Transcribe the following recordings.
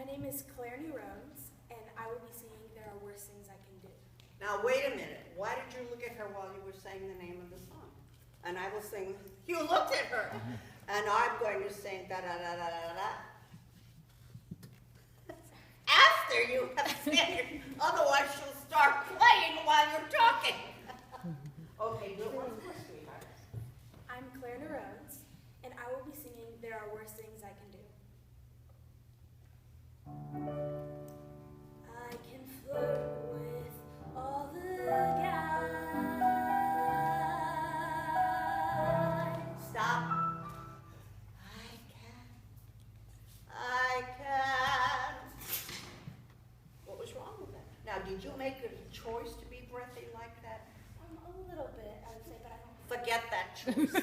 name is Newrones, and I will be singing There Are Worse Things I Can Do. Now wait a minute. Why did you look at her while you were saying the name of the song? And I will sing, you looked at her. And I'm going to sing da-da-da-da-da-da. After you have said it. Otherwise she'll start playing while you're talking. Okay, do it once more, sweetheart. I'm Newrones, and I will be singing There Are Worse Things I Can Do. I can flirt with all the guys. Stop. I can. What was wrong with that? Now, did you make a choice to be breathy like that? A little bit, I would say, but I don't. Forget that choice.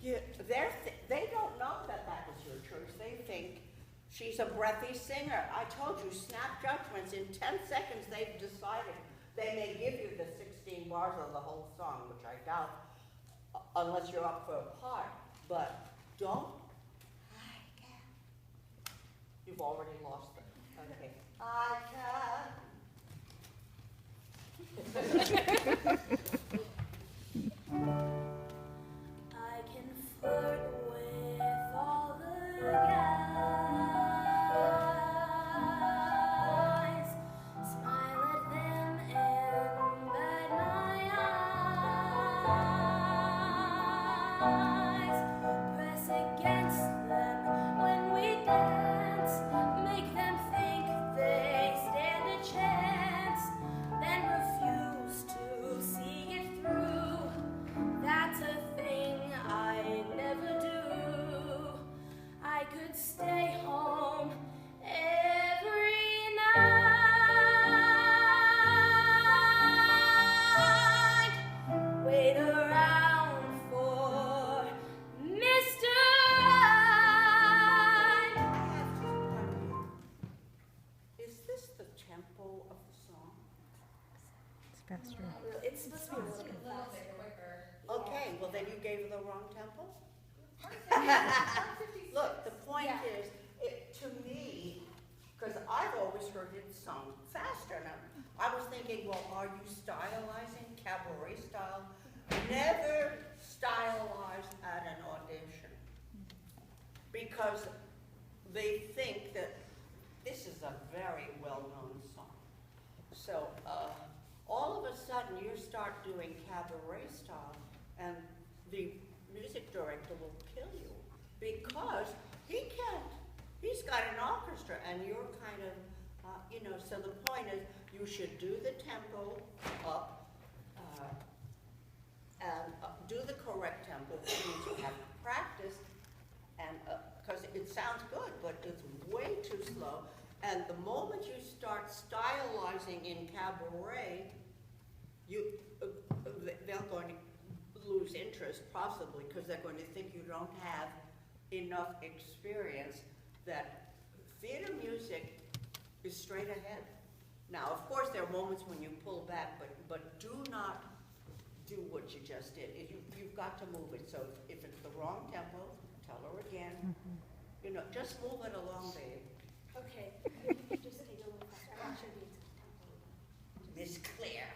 Because they don't know that was your choice. They think she's a breathy singer. I told you, snap judgments. In 10 seconds, they've decided. They may give you the 16 bars of the whole song, which I doubt, unless you're up for a part. But don't. I can. You've already lost them. Okay. I can. I can flirt with all the guys, smile at them and bat my eyes, press against them when we dance, make them think they stand a chance, then refuse to see it through. That's a thing I never do. I could stay home every night, wait around for Mr. Right. Is this the tempo of the song? It's faster. It's supposed to be a little bit faster. Okay, well then you gave her the wrong tempo? Look, the point is, to me, because I've always heard it sung faster. Now, I was thinking, well, are you stylizing cabaret style? Never stylized at an audition. Because they think that this is a very well-known song. So, all of a sudden, you start doing cabaret style, and the music director will kill you because he can't. He's got an orchestra, and you're kind of, so the point is you should do the tempo up and do the correct tempo, which means you have to practice, and because it sounds good, but it's way too slow. And the moment you start stylizing in cabaret, they're going to lose interest, possibly, because they're going to think you don't have enough experience, that theater music is straight ahead. Now, of course, there are moments when you pull back, but do not do what you just did. You've got to move it. So if it's the wrong tempo, tell her again. Just move it along, babe. Okay, just take a little faster. I'm not sure the exact tempo. Miss Claire.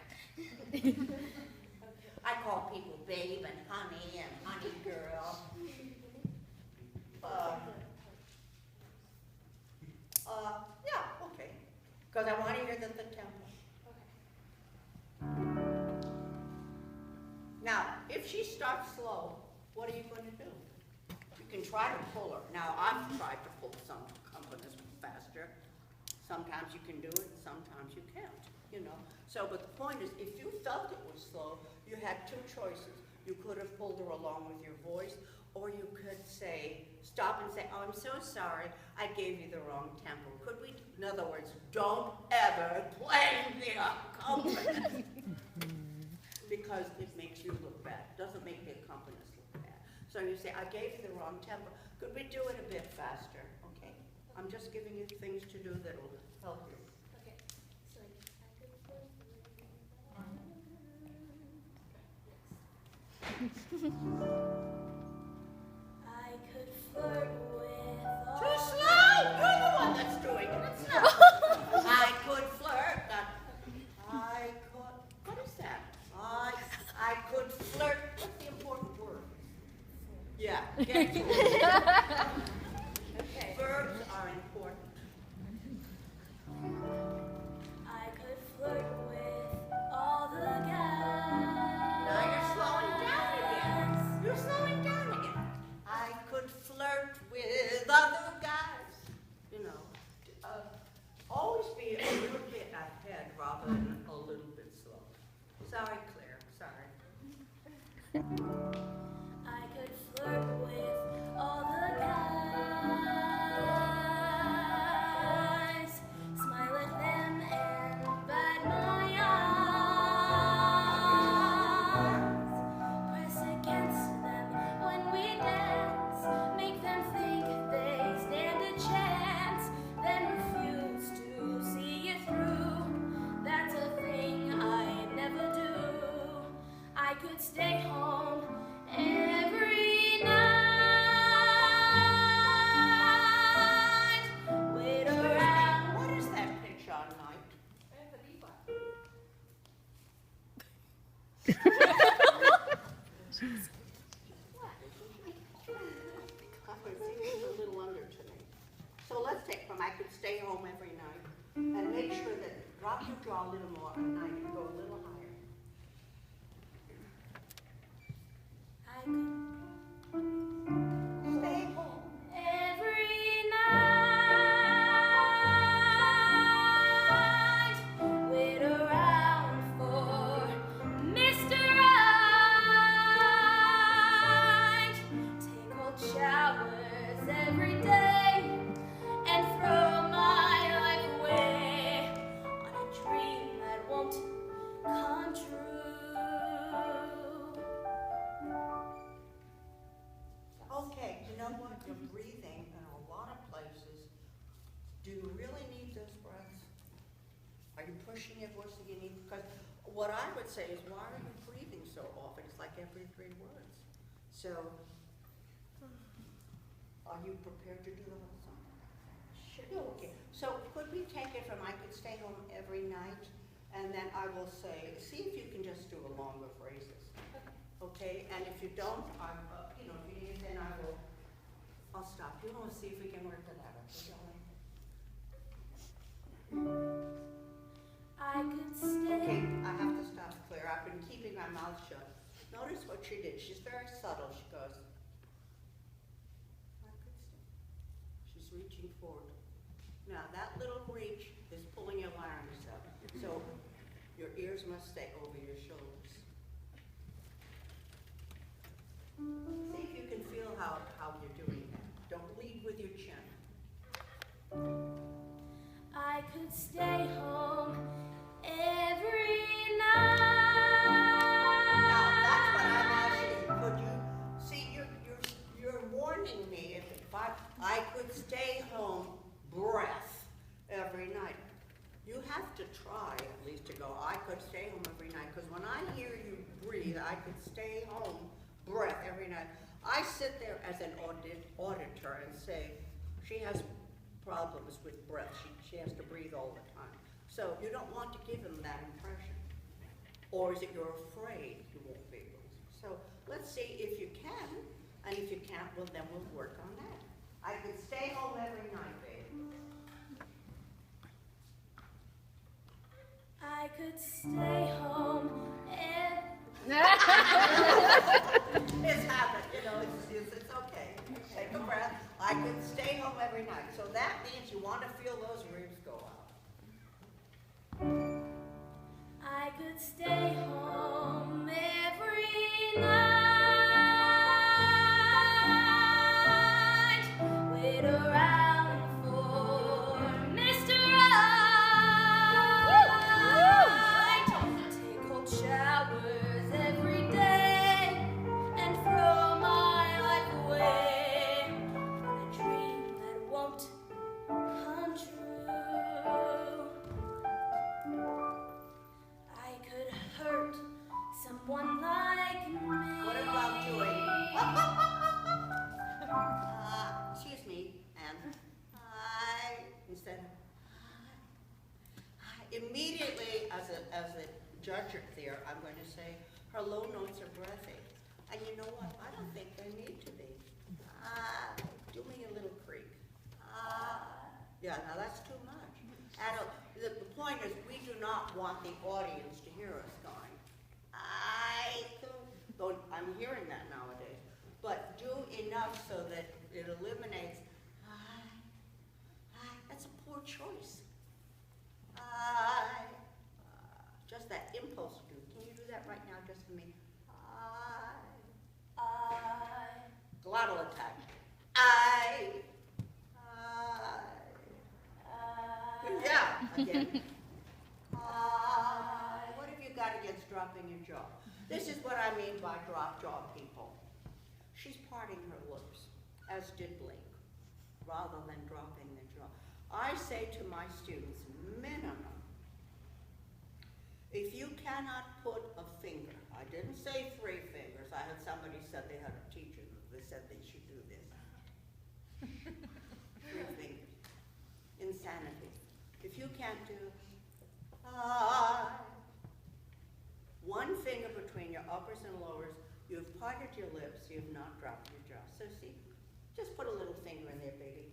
I call people babe and honey girl. Yeah, okay. Because I want to hear the tempo. Okay. Now, if she starts slow, what are you going to do? You can try to pull her. Now, I've tried to pull some accompanist faster. Sometimes you can do it, sometimes you can't, So, but the point is, if you felt it was slow, you had two choices. You could have pulled her along with your voice, or you could stop and say, oh, I'm so sorry, I gave you the wrong tempo. Could we, in other words, don't ever blame the accompanist. Because it makes you look bad. It doesn't make the accompanist look bad. So you say, I gave you the wrong tempo. Could we do it a bit faster, okay? I'm just giving you things to do that will help you. Okay. So I could flirt Get to it. Okay. Verbs are important. I could flirt with all the guys. Now you're slowing down again. You're slowing down again. I could flirt with other guys. You know, always be a little bit ahead rather than a little bit slow. Sorry, Claire. Sorry. I could flirt with all the guys, smile at them and bite my eyes, press against them when we dance, make them think they stand a chance, then refuse to see it through. That's a thing I never do. I could stay home every night, wait around. What is that pitch on night? It's a little under to me. So let's take from I could stay home every night and make sure that drop your jaw a little more at night and go a little higher. I could Stay home. every night, wait around for Mr. Right, take cold showers every day, and throw my life away on a dream that won't come true. Okay, you know what? You're breathing in a lot of places. Do you really need those breaths? Are you pushing your voice that you need? Because what I would say is, why are you breathing so often? It's like every 3 words. So, are you prepared to do the whole song? Sure. Okay. So could we take it from I could stay home every night, and then I will say, see if you can just do a longer phrases. Okay, and if you don't, if you need, then I'll stop you and we'll see if we can work it out. I could stay. Okay, I have to stop, Claire. I've been keeping my mouth shut. Notice what she did. She's very subtle. She goes, I could stay. She's reaching forward. Now, that little reach is pulling your larynx up. So, your ears must stay over your shoulders. See if you can feel how you're doing that. Don't lead with your chin. I could stay home every night. Now, that's what I'm asking. Could you see? You're warning me. If I could stay home, breath every night. You have to try at least to go. I could stay home every night, because when I hear you breathe, I could stay home, breath every night. I sit there as an auditor and say, she has problems with breath. She has to breathe all the time. So you don't want to give them that impression. Or is it you're afraid you won't be able to? So let's see if you can, and if you can't, well then we'll work on that. I could stay home every night, babe. I could stay home every It's habit, it's okay. Take a breath. I could stay home every night. So that means you want to feel those ribs go out. I could stay home every night, wait around for Mr. Right, take cold showers every day, and throw my life away on a dream that won't come true. I could hurt someone like me. What about doing? Excuse me, and instead of immediately as a judge there, I'm going to say her low notes are breathy. And you know what? I don't think they need to be. want the audience to hear us going, though I'm hearing that nowadays, but do enough so that it eliminates, that's a poor choice. Just that impulse to do. Can you do that right now just for me? Glottal attack. Yeah, again. What have you got against dropping your jaw? This is what I mean by drop jaw people. She's parting her lips, as did Blake, rather than dropping the jaw. I say to my students, minimum, if you cannot put a finger, I didn't say 3 fingers, I had somebody said they had a teacher that said they should do this. 3 fingers. Insanity. If you can't do 1 finger between your uppers and lowers, you have parted your lips, you have not dropped your jaw. So see, just put a little finger in there, baby.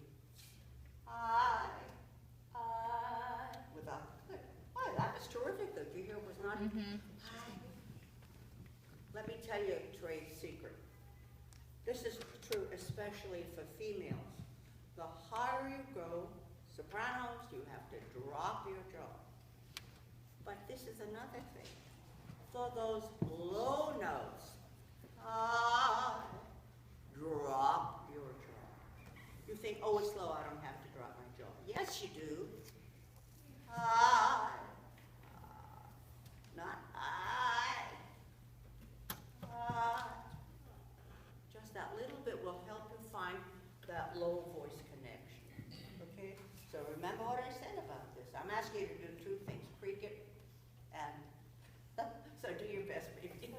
Without, good. Oh, that was terrific, though. Did you hear it was not? Let me tell you a trade secret. This is true especially for females. The higher you go, sopranos, you have to drop your jaw. But this is another thing. For those low notes, drop your jaw. You think, oh, it's low, I don't have to drop my jaw. Yes, you do. Not just that little bit will help you find that low voice connection. Okay? So remember what I said about this. I'm asking you to do 2 things. Creak it and so do your best, baby.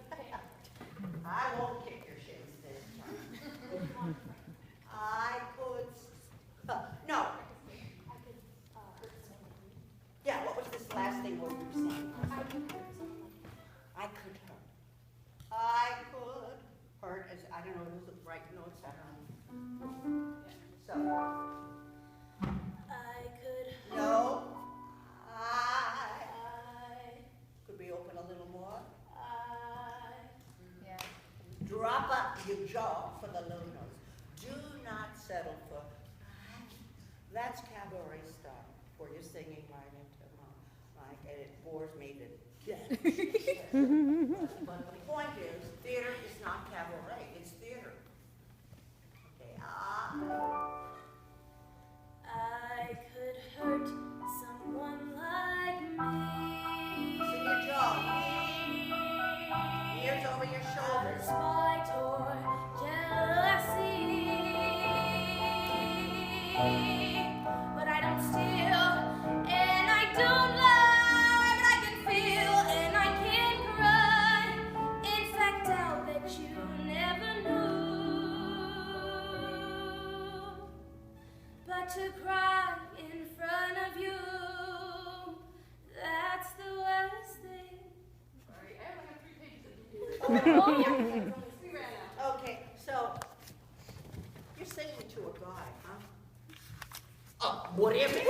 I won't kick your shins this time. I could, no. Yeah, what was this last thing what you were saying? I could hurt someone. I could hurt. I could hurt, as I don't know, those are the right notes, I don't know. So. I could No. Could we open a little more? Yeah. Drop up your jaw for the low notes. Do not settle for, that's cabaret style, where you're singing right into and it bores me to death. But the point is, theater is not cabaret, it's theater. Okay, I could hurt someone like me. see your jaw. Ears over your shoulders. Spite or jealousy. But I don't steal, and I don't lie, but I can feel, and I can cry. In fact, I'll bet you never knew. But to cry in front of you, that's the worst thing. Sorry, I only have 3 pages of Oh, yeah. We ran out. Okay, so you're singing to a guy, huh? Whatever.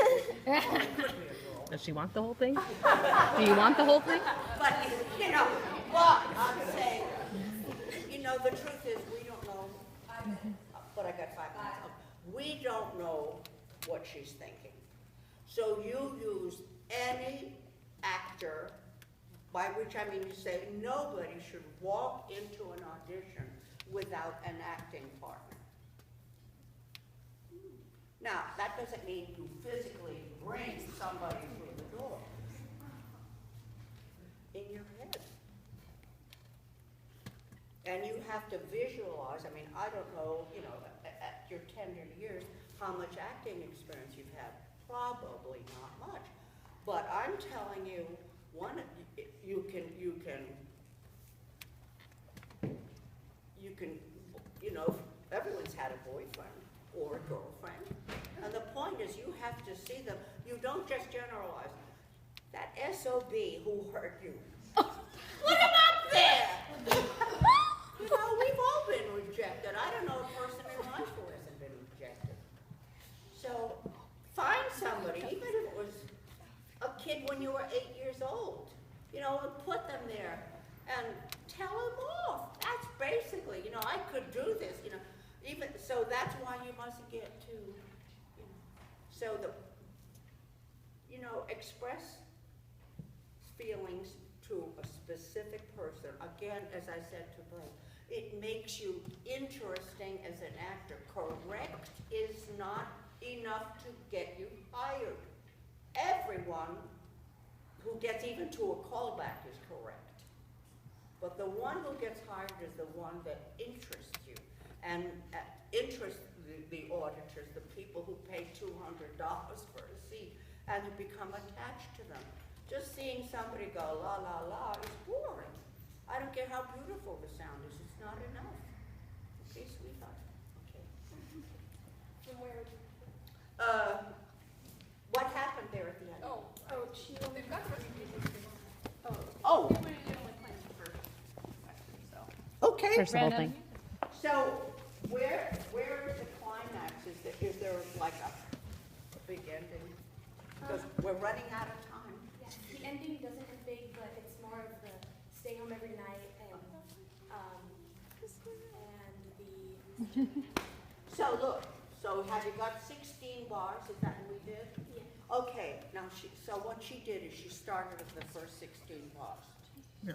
Does she want the whole thing? Do you want the whole thing? But, you know, what I'm saying, you know, the truth is we don't know, but I got 5 minutes. We don't know what she's thinking. So you use any actor, by which I mean to say nobody should walk into an audition without an acting partner. Now, that doesn't mean you physically bring somebody through the door. In your head. And you have to visualize, I mean, I don't know, you know, at your tender years, how much acting experience you've had. Probably not much. But I'm telling you, you know, everyone's had a boyfriend or a girlfriend. And the point is you have to see them. You don't just generalize. That SOB who hurt you. Put him up there! You know, we've all been rejected. I don't know a person in life who hasn't been rejected. So find somebody, even if it was a kid kid when you were 8 years old, you know, and put them there and tell them off. That's basically, you know, I could do this, you know. Even so, that's why you must get to, you know, so the, you know, express feelings to a specific person. Again, as I said to Blake, it makes you interesting as an actor. Correct is not enough to get you hired. Everyone who gets even to a callback is correct. But the one who gets hired is the one that interests you and interests the auditors, the people who pay $200 for a seat and who become attached to them. Just seeing somebody go la la la is boring. I don't care how beautiful the sound is, it's not enough. Okay, sweetheart? Okay. From where? What happened there at the end? Oh, they've got the rest of the music. Oh, We only playing the first section, so. okay. First the whole thing. So, where is the climax? Is there like a big ending? Because we're running out of time. Yeah, the ending doesn't have big, but it's more of the stay home every night and the. So look, so have you got 16 bars? Is that what we did? Yeah. Okay, now so what she did is she started with the first 16 bars. Yeah.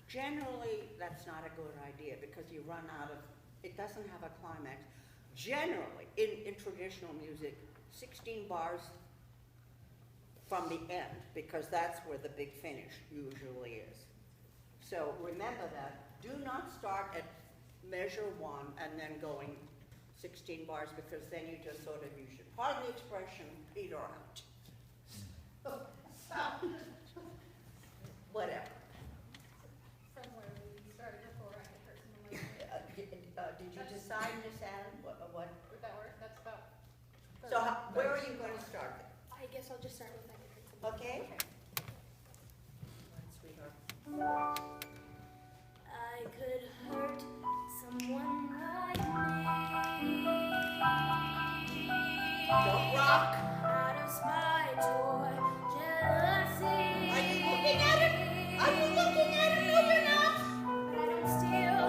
Generally, that's not a good idea because you run out of, it doesn't have a climax. Generally, in traditional music, 16 bars from the end, because that's where the big finish usually is. So remember that. Do not start at measure 1 and then going 16 bars, because then you just sort of, you should, pardon the expression, peter out. Whatever. From where we started before I had heard some of my. Did you decide, Miss Allen, what? Would that work? That's about. So where are you going to start? I guess I'll just start with like a Okay? Sweetheart. I could hurt someone like me. Don't rock. Out of spite or jealousy. Are you looking at it? Are you looking at it? No, you're not. But I don't steal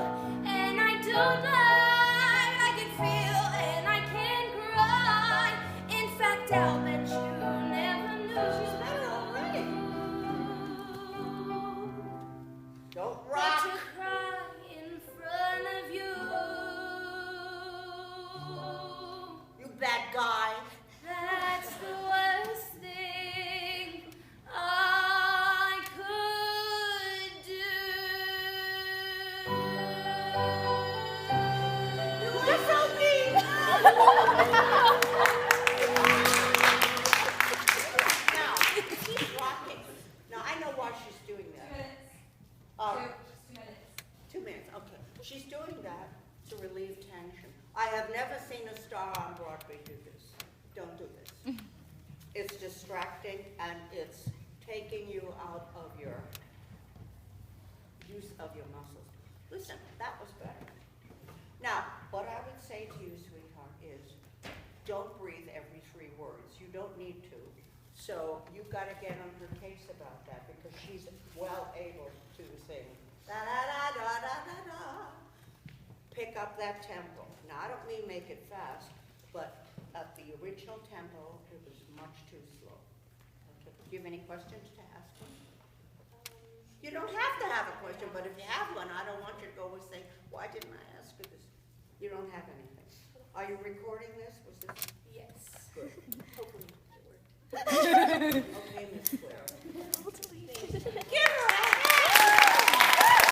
and I don't lie. I can feel and I can cry. In fact, I'll bet you never knew. She's better already. Don't But rock. to cry in front of you. You bad guy. That's the worst thing I could do. You are so mean. Now, keep rocking. Now, I know why she's doing that. Uh, 2 minutes, okay. She's doing that to relieve tension. I have never seen a star on Broadway do this. Don't do this. It's distracting and it's taking you out of your use of your muscles. Listen, that was better. Now, what I would say to you, sweetheart, is don't breathe every 3 words. You don't need to. So you've got to get on her case about that because she's well able to sing. Da da da da da da da. Pick up that tempo. Now, I don't mean make it fast, but at the original tempo, it was much too slow. Okay. Do you have any questions to ask me? You don't have to have a question, but if you have one, I don't want you to go and say, why didn't I ask her this? You don't have anything. Are you recording this? Was this? Yes. Good. Hopefully it worked. Okay, Miss Wood.